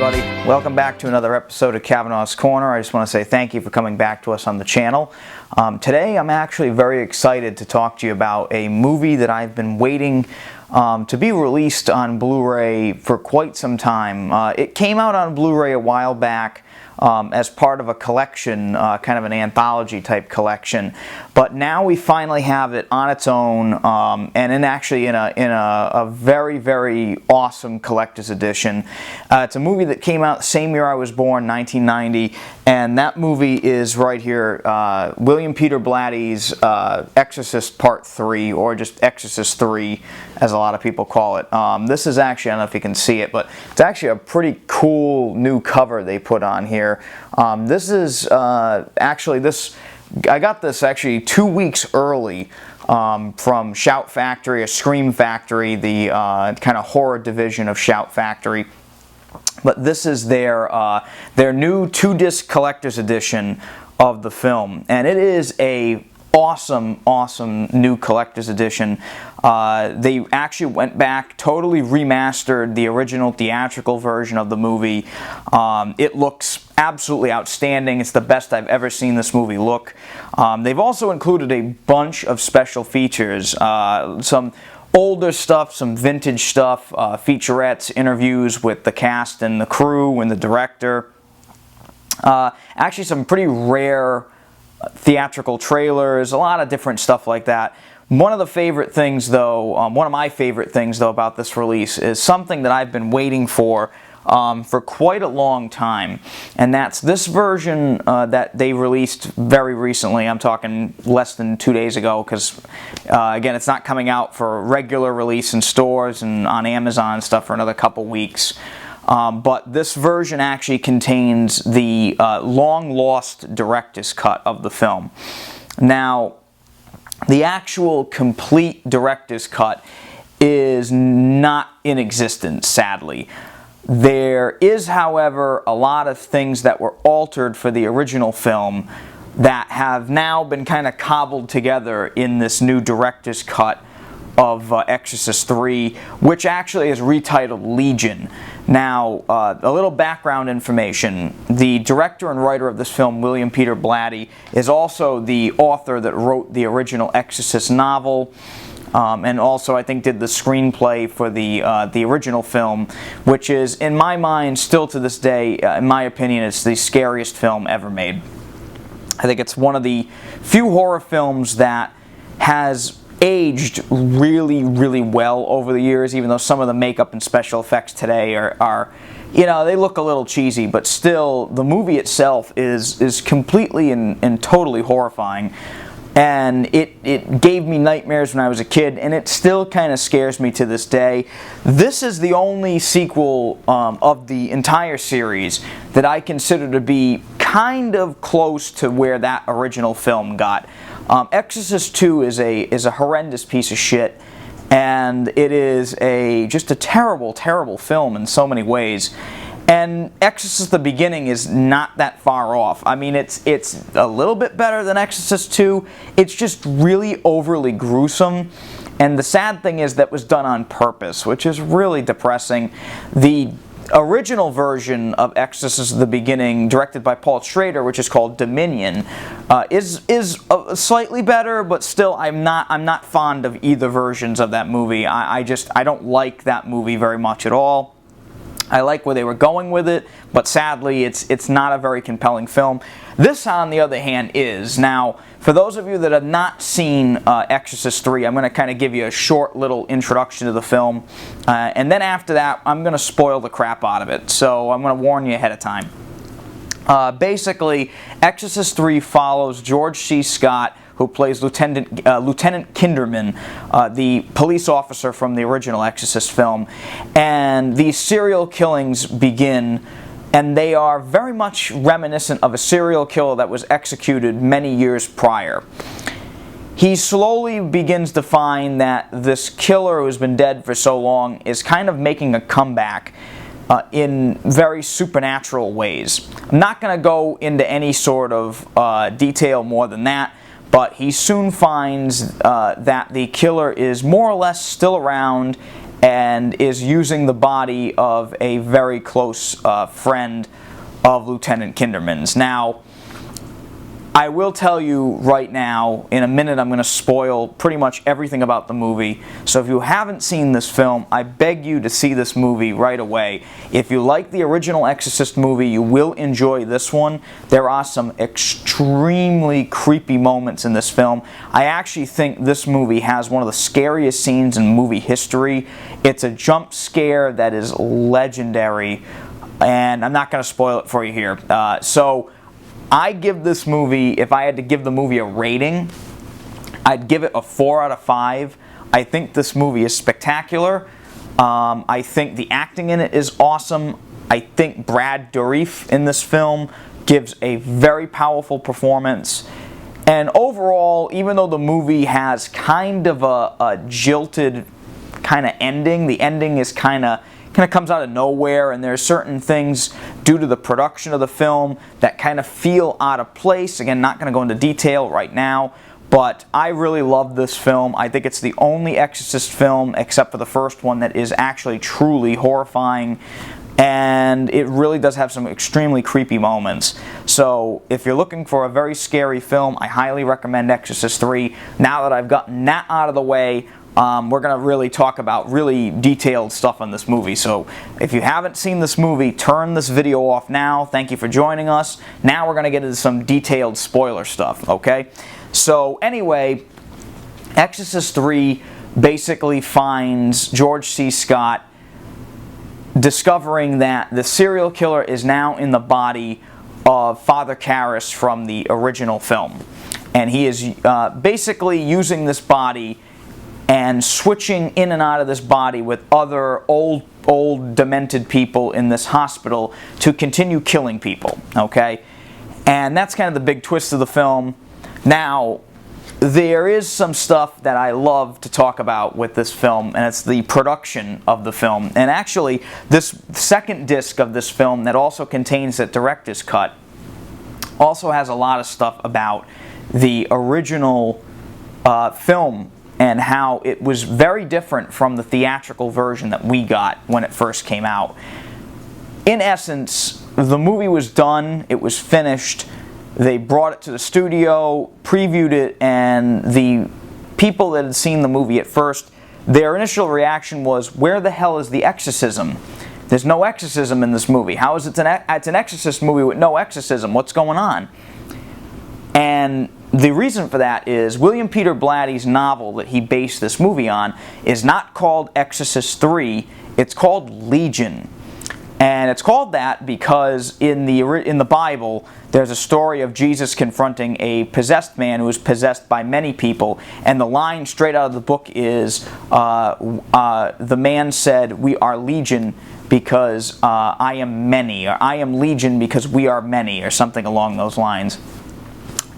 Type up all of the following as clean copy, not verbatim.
everybody. Welcome back to another episode of Cavanaugh's Corner. I just want to say thank you for coming back to us on the channel. Today I'm actually very excited to talk to you about a movie that I've been waiting to be released on Blu-ray for quite some time. It came out on Blu-ray a while back as part of a collection, kind of an anthology type collection, but now we finally have it on its own, and actually in a very, very awesome collector's edition. It's a movie that came out the same year I was born, 1990, and that movie is right here, William Peter Blatty's Exorcist Part 3, or just Exorcist III, as a lot of people call it. This is actually, I don't know if you can see it, but it's actually a pretty cool new cover they put on here. This is actually I got this actually 2 weeks early from Shout Factory, or Scream Factory, the kind of horror division of Shout Factory. But this is their new 2-disc collector's edition of the film, and it is a awesome new collector's edition. They actually went back, totally remastered the original theatrical version of the movie. It looks absolutely outstanding. It's the best I've ever seen this movie look. They've also included a bunch of special features, some older stuff, some vintage stuff, featurettes, interviews with the cast and the crew and the director. Actually some pretty rare theatrical trailers, a lot of different stuff like that. One of my favorite things though about this release is something that I've been waiting for quite a long time, and that's this version that they released very recently. I'm talking less than 2 days ago, because again, it's not coming out for regular release in stores and on Amazon and stuff for another couple weeks. But this version actually contains the long-lost director's cut of the film. Now, the actual complete director's cut is not in existence, sadly. There is, however, a lot of things that were altered for the original film that have now been kind of cobbled together in this new director's cut of Exorcist III, which actually is retitled Legion. Now, a little background information. The director and writer of this film, William Peter Blatty, is also the author that wrote the original Exorcist novel, and also I think did the screenplay for the original film, which is, in my mind, still to this day, in my opinion, it's the scariest film ever made. I think it's one of the few horror films that has aged really well over the years, even though some of the makeup and special effects today are you know, they look a little cheesy, but still the movie itself is completely and totally horrifying, and it gave me nightmares when I was a kid, and it still kind of scares me to this day. This is the only sequel of the entire series that I consider to be kind of close to where that original film got. Exorcist II is a horrendous piece of shit, and it is just a terrible film in so many ways. And Exorcist the Beginning is not that far off. I mean, it's a little bit better than Exorcist II. It's just really overly gruesome. And the sad thing is that was done on purpose, which is really depressing. The original version of Exorcist the Beginning, directed by Paul Schrader, which is called Dominion, is slightly better, but still I'm not fond of either versions of that movie. I don't like that movie very much at all. I like where they were going with it, but sadly it's not a very compelling film. This, on the other hand, is. Now, for those of you that have not seen Exorcist III, I'm going to kind of give you a short little introduction to the film, and then after that I'm going to spoil the crap out of it, so I'm going to warn you ahead of time. Basically, Exorcist III follows George C. Scott, who plays Lieutenant Kinderman, the police officer from the original Exorcist film. And these serial killings begin, and they are very much reminiscent of a serial killer that was executed many years prior. He slowly begins to find that this killer who's been dead for so long is kind of making a comeback in very supernatural ways. I'm not going to go into any sort of detail more than that, but he soon finds that the killer is more or less still around and is using the body of a very close friend of Lieutenant Kinderman's. Now, I will tell you right now, in a minute I'm going to spoil pretty much everything about the movie. So if you haven't seen this film, I beg you to see this movie right away. If you like the original Exorcist movie, you will enjoy this one. There are some extremely creepy moments in this film. I actually think this movie has one of the scariest scenes in movie history. It's a jump scare that is legendary, and I'm not going to spoil it for you here. So I give this movie, if I had to give the movie a rating, I'd give it a 4 out of 5. I think this movie is spectacular. I think the acting in it is awesome. I think Brad Dourif in this film gives a very powerful performance. And overall, even though the movie has kind of a jilted kind of ending, the ending is kind of comes out of nowhere, and there's certain things due to the production of the film that kind of feel out of place. Again, not going to go into detail right now, but I really love this film. I think it's the only Exorcist film, except for the first one, that is actually truly horrifying, and it really does have some extremely creepy moments. So if you're looking for a very scary film, I highly recommend Exorcist III. Now that I've gotten that out of the way, we're going to really talk about really detailed stuff on this movie. So if you haven't seen this movie, turn this video off now. Thank you for joining us. Now we're going to get into some detailed spoiler stuff, okay? So anyway, Exorcist III basically finds George C. Scott discovering that the serial killer is now in the body of Father Karras from the original film. And he is basically using this body and switching in and out of this body with other old demented people in this hospital to continue killing people, okay? And that's kind of the big twist of the film. Now, there is some stuff that I love to talk about with this film, and it's the production of the film. And actually, this second disc of this film that also contains the director's cut also has a lot of stuff about the original film and how it was very different from the theatrical version that we got when it first came out. In essence, the movie was done, it was finished, they brought it to the studio, previewed it, and the people that had seen the movie at first, their initial reaction was, where the hell is the exorcism? There's no exorcism in this movie. How is it it's an Exorcist movie with no exorcism? What's going on? And the reason for that is William Peter Blatty's novel that he based this movie on is not called Exorcist III, it's called Legion. And it's called that because in the Bible, there's a story of Jesus confronting a possessed man who is possessed by many people, and the line straight out of the book is, the man said, "We are legion because I am many," or "I am legion because we are many," or something along those lines.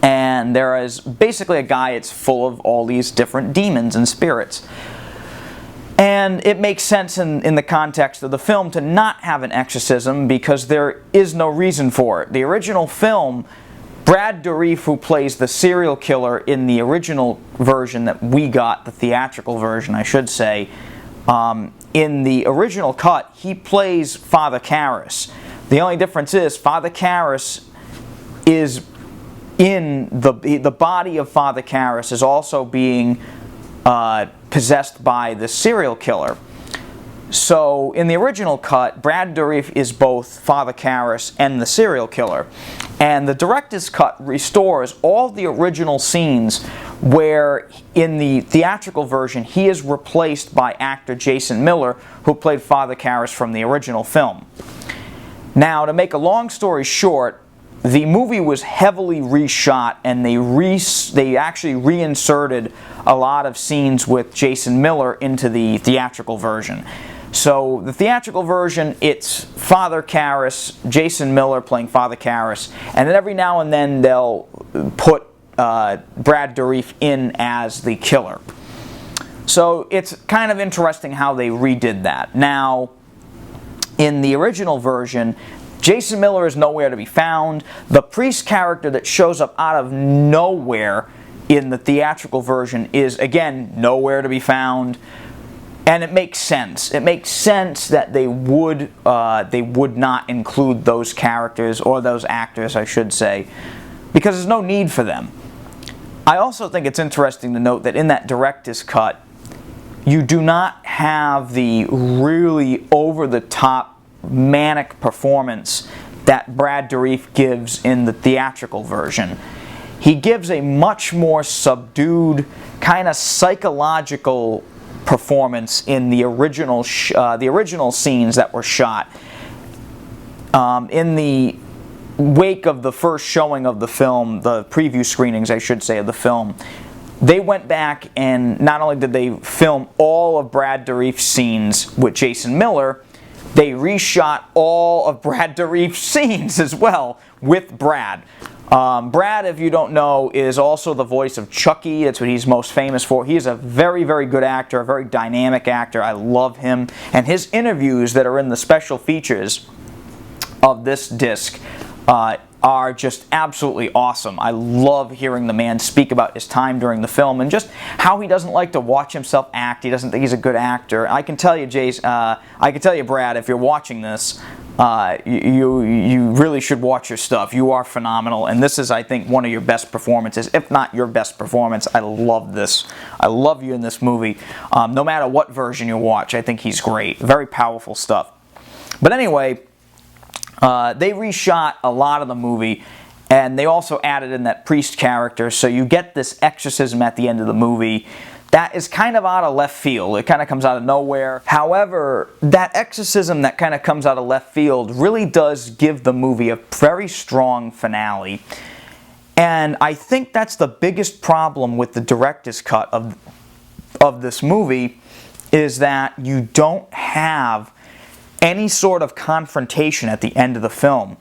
And there is basically a guy, it's full of all these different demons and spirits. And it makes sense in the context of the film to not have an exorcism because there is no reason for it. The original film, Brad Dourif, who plays the serial killer in the original version that we got, the theatrical version I should say, in the original cut, he plays Father Karras. The only difference is Father Karras is in the body of Father Karras is also being possessed by the serial killer. So in the original cut, Brad Dourif is both Father Karras and the serial killer. And the director's cut restores all the original scenes where in the theatrical version he is replaced by actor Jason Miller, who played Father Karras from the original film. Now, to make a long story short, the movie was heavily reshot, and they actually reinserted a lot of scenes with Jason Miller into the theatrical version. So the theatrical version, it's Father Karras, Jason Miller playing Father Karras, and then every now and then they'll put Brad Dourif in as the killer. So it's kind of interesting how they redid that. Now, in the original version, Jason Miller is nowhere to be found. The priest character that shows up out of nowhere in the theatrical version is, again, nowhere to be found. And it makes sense. It makes sense that they would not include those characters, or those actors, I should say, because there's no need for them. I also think it's interesting to note that in that director's cut, you do not have the really over-the-top manic performance that Brad Dourif gives in the theatrical version. He gives a much more subdued, kind of psychological performance in the original scenes that were shot. In the wake of the first showing of the film, the preview screenings, I should say, of the film, they went back and not only did they film all of Brad Dourif's scenes with Jason Miller, they reshot all of Brad Dourif's scenes as well with Brad. Brad, if you don't know, is also the voice of Chucky. That's what he's most famous for. He is a very, very good actor, a very dynamic actor. I love him. And his interviews that are in the special features of this disc are just absolutely awesome. I love hearing the man speak about his time during the film and just how he doesn't like to watch himself act. He doesn't think he's a good actor. I can tell you, Brad, if you're watching this, you really should watch your stuff. You are phenomenal, and this is, I think, one of your best performances, if not your best performance. I love this. I love you in this movie. No matter what version you watch, I think he's great. Very powerful stuff. But anyway, they reshot a lot of the movie, and they also added in that priest character, so you get this exorcism at the end of the movie that is kind of out of left field. It kind of comes out of nowhere. However, that exorcism that kind of comes out of left field really does give the movie a very strong finale. And I think that's the biggest problem with the director's cut of this movie, is that you don't have any sort of confrontation at the end of the film.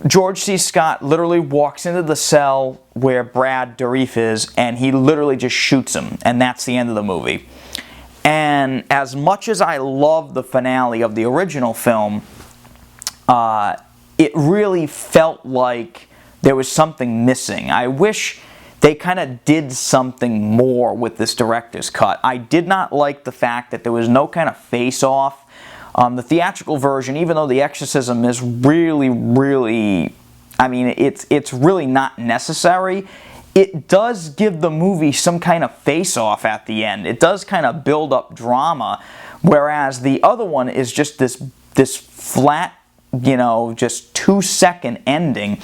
George C. Scott literally walks into the cell where Brad Dourif is, and he literally just shoots him, and that's the end of the movie. And as much as I love the finale of the original film, it really felt like there was something missing. I wish they kind of did something more with this director's cut. I did not like the fact that there was no kind of face-off. The theatrical version, even though the exorcism is really, I mean, it's really not necessary, it does give the movie some kind of face-off at the end. It does kind of build up drama, whereas the other one is just this flat, you know, just 2-second ending,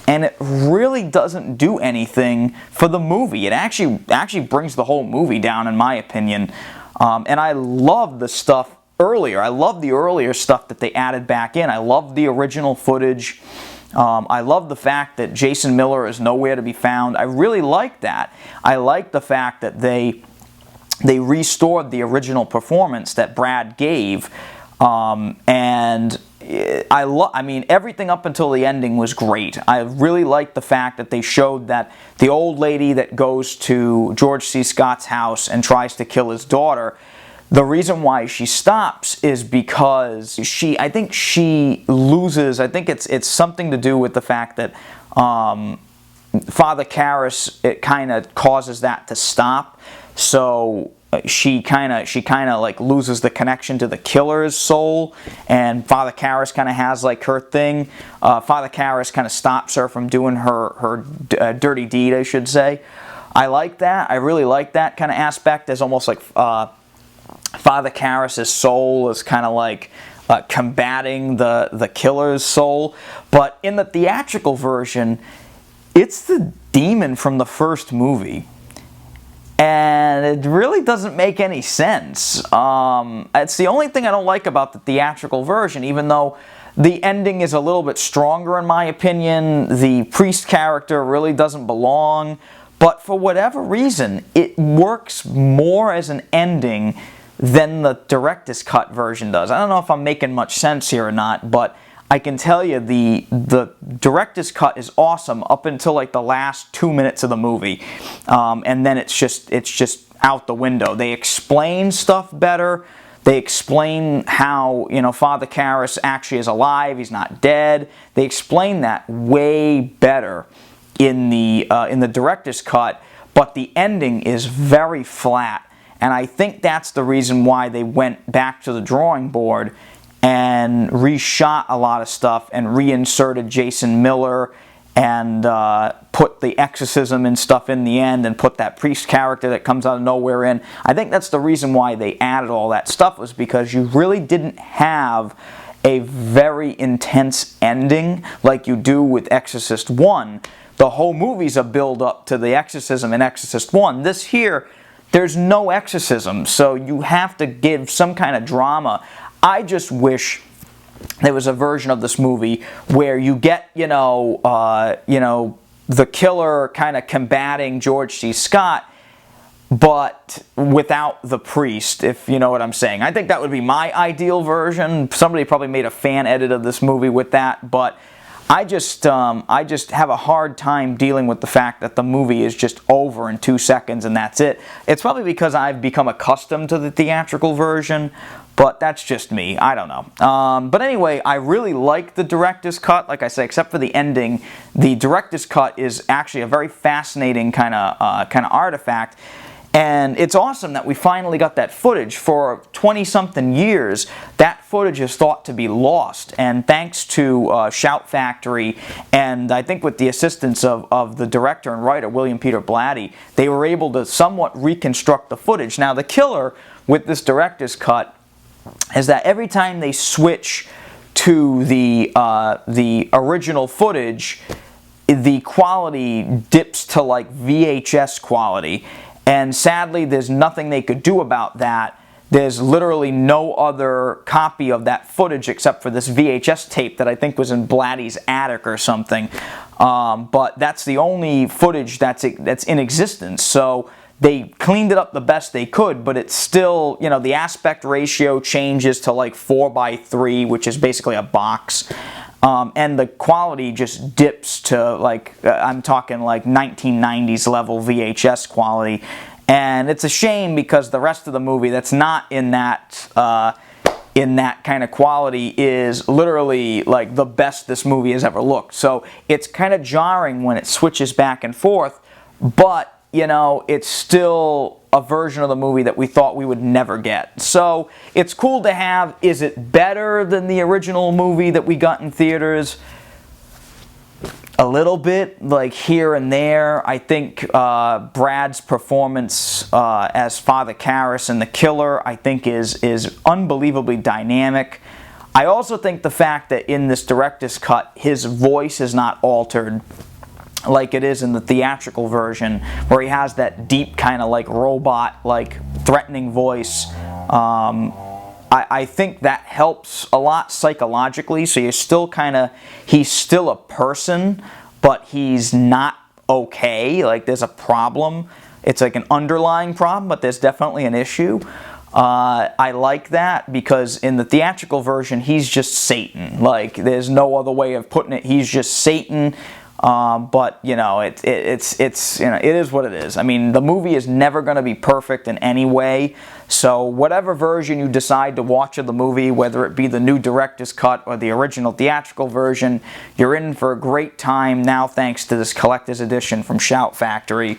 and it really doesn't do anything for the movie. It actually brings the whole movie down, in my opinion. And I love the stuff earlier. I love the earlier stuff that they added back in. I love the original footage. I love the fact that Jason Miller is nowhere to be found. I really like that. I like the fact that they restored the original performance that Brad gave, and I mean, everything up until the ending was great. I really liked the fact that they showed that the old lady that goes to George C. Scott's house and tries to kill his daughter, the reason why she stops is because I think she loses. I think it's something to do with the fact that Father Karras, it kind of causes that to stop. So she kind of like loses the connection to the killer's soul, and Father Karras kind of has like her thing. Father Karras kind of stops her from doing her dirty deed, I should say. I like that. I really like that kind of aspect. There's almost like Father Karras' soul is kind of like combating the killer's soul. But in the theatrical version, it's the demon from the first movie. And it really doesn't make any sense. It's the only thing I don't like about the theatrical version, even though the ending is a little bit stronger in my opinion. The priest character really doesn't belong. But for whatever reason, it works more as an ending than the director's cut version does. I don't know if I'm making much sense here or not, but I can tell you the director's cut is awesome up until like the last 2 minutes of the movie, and then it's just out the window. They explain stuff better. They explain how, you know, Father Karras actually is alive. He's not dead. They explain that way better in the director's cut, but the ending is very flat. And I think that's the reason why they went back to the drawing board and reshot a lot of stuff and reinserted Jason Miller and put the exorcism and stuff in the end and put that priest character that comes out of nowhere in. I think that's the reason why they added all that stuff, was because you really didn't have a very intense ending like you do with Exorcist 1. The whole movie's a build-up to the exorcism in Exorcist 1. This here, there's no exorcism, so you have to give some kind of drama. I just wish there was a version of this movie where you get, the killer kind of combating George C. Scott, but without the priest, if you know what I'm saying. I think that would be my ideal version. Somebody probably made a fan edit of this movie with that, but I just have a hard time dealing with the fact that the movie is just over in 2 seconds and that's it. It's probably because I've become accustomed to the theatrical version, but that's just me. I don't know. But anyway, I really like the director's cut. Like I say, except for the ending, the director's cut is actually a very fascinating kind of artifact. And it's awesome that we finally got that footage. For 20-something years, that footage is thought to be lost. And thanks to Shout Factory, and I think with the assistance of the director and writer, William Peter Blatty, they were able to somewhat reconstruct the footage. Now, the killer with this director's cut is that every time they switch to the original footage, the quality dips to like VHS quality. And sadly, there's nothing they could do about that. There's literally no other copy of that footage except for this VHS tape that I think was in Blatty's attic or something. But that's the only footage that's in existence. So they cleaned it up the best they could, but it's still, the aspect ratio changes to like 4:3, which is basically a box. And the quality just dips to I'm talking like 1990s level VHS quality. And it's a shame because the rest of the movie that's not in that kind of quality is literally like the best this movie has ever looked. So it's kind of jarring when it switches back and forth, but it's still a version of the movie that we thought we would never get. So it's cool to have. Is it better than the original movie that we got in theaters? A little bit, like here and there. I think Brad's performance as Father Karras in The Killer, I think is unbelievably dynamic. I also think the fact that in this director's cut, his voice is not altered like it is in the theatrical version, where he has that deep kind of like robot, like threatening voice. I think that helps a lot psychologically. So you're still he's still a person, but he's not okay. Like there's a problem. It's like an underlying problem, but there's definitely an issue. I like that because in the theatrical version, he's just Satan. Like there's no other way of putting it. He's just Satan. But it is what it is. I mean, the movie is never going to be perfect in any way. So whatever version you decide to watch of the movie, whether it be the new director's cut or the original theatrical version, you're in for a great time now thanks to this collector's edition from Shout Factory.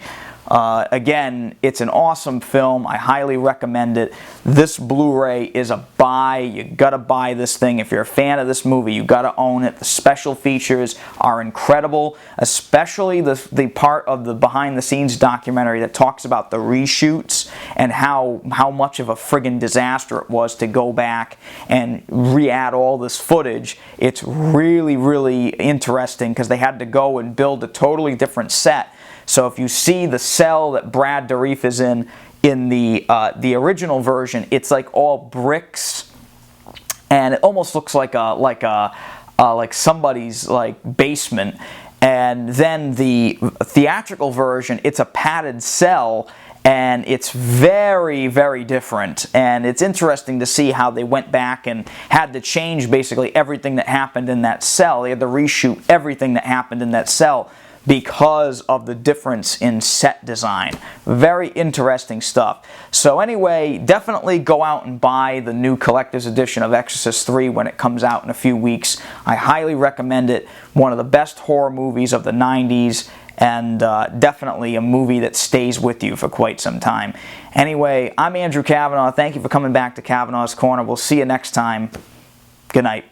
Again, it's an awesome film. I highly recommend it. This Blu-ray is a buy. You gotta buy this thing. If you're a fan of this movie, you gotta own it. The special features are incredible, especially the part of the behind-the-scenes documentary that talks about the reshoots and how much of a friggin' disaster it was to go back and re-add all this footage. It's really, really interesting because they had to go and build a totally different set. So if you see the cell that Brad Dourif is in the original version, it's like all bricks, and it almost looks like somebody's like basement. And then the theatrical version, it's a padded cell, and it's very, very different. And it's interesting to see how they went back and had to change basically everything that happened in that cell. They had to reshoot everything that happened in that cell because of the difference in set design. Very interesting stuff. So anyway, definitely go out and buy the new collector's edition of Exorcist III when it comes out in a few weeks. I highly recommend it. One of the best horror movies of the 90s. and definitely a movie that stays with you for quite some time. Anyway, I'm Andrew Cavanaugh. Thank you for coming back to Cavanaugh's Corner. We'll see you next time. Good night.